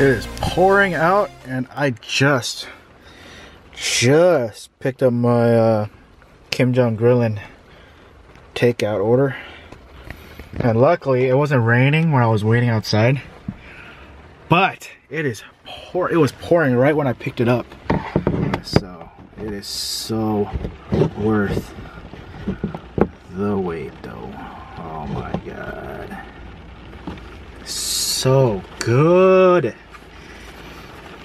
is pouring out, and I just picked up my Jong Grillin takeout order. And luckily it wasn't raining when I was waiting outside, but it was pouring right when I picked it up. So it is so worth the wait though. Oh my god, so good.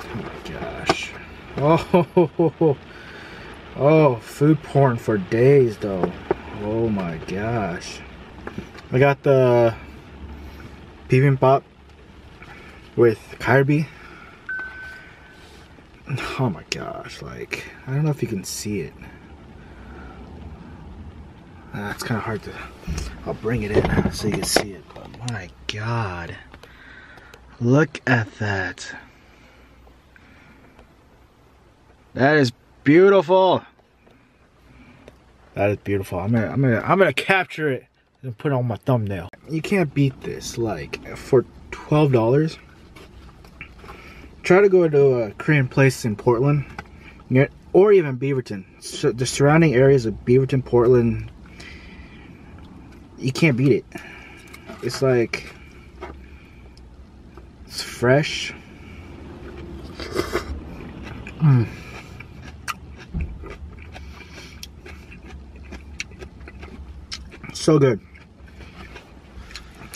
Oh my gosh. Oh, food porn for days though. Oh my gosh. I got the bibimbap with kalbi. Oh my gosh, like, I don't know if you can see it. It's kind of hard to, I'll bring it in so you can see it, but my god. Look at that. That is beautiful. That is beautiful. I'm gonna capture it and put it on my thumbnail. You can't beat this. Like, for $12, try to go to a Korean place in Portland, or even Beaverton. So the surrounding areas of Beaverton, Portland, you can't beat it. It's like, it's fresh. So good.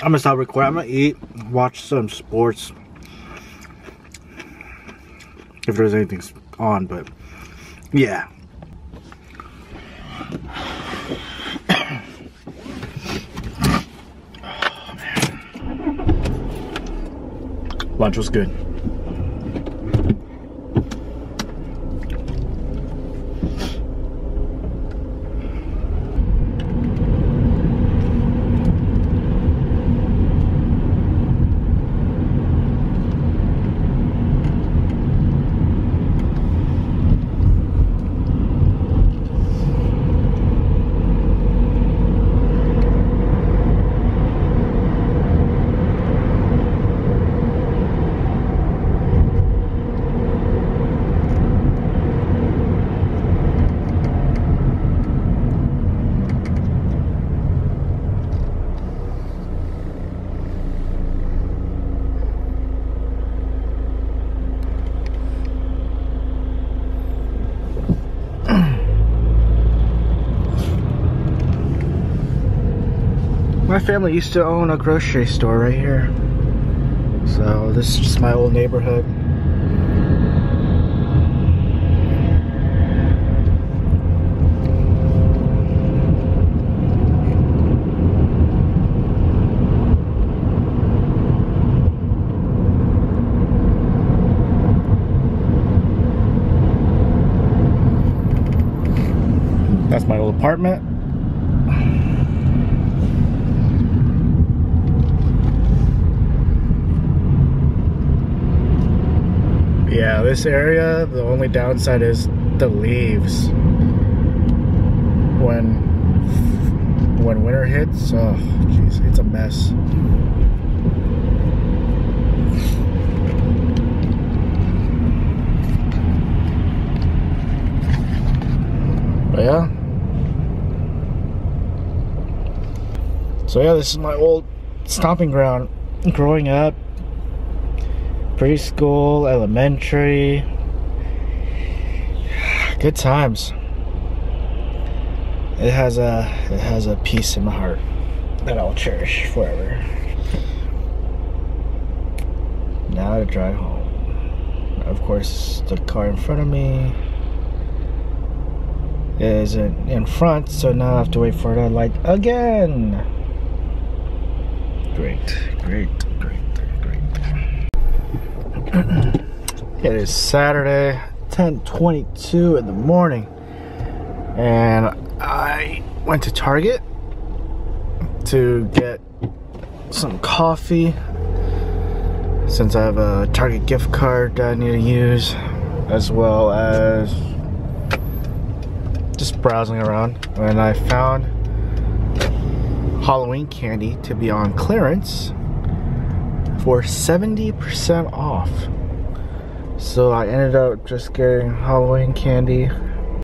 I'm gonna stop recording. I'm gonna eat, watch some sports if there's anything on, but yeah. Oh, man. Lunch was good. My family used to own a grocery store right here. So this is just my old neighborhood. That's my old apartment. Yeah, this area, the only downside is the leaves. When winter hits, oh jeez, it's a mess. But yeah. So yeah, this is my old stomping ground growing up. Preschool, elementary, good times. It has a piece in my heart that I'll cherish forever. Now to drive home. Of course, the car in front of me isn't in front, so now I have to wait for the light again. Great. It is Saturday, 10:22 in the morning, and I went to Target to get some coffee since I have a Target gift card that I need to use, as well as just browsing around, and I found Halloween candy to be on clearance for 70% off. So I ended up just getting Halloween candy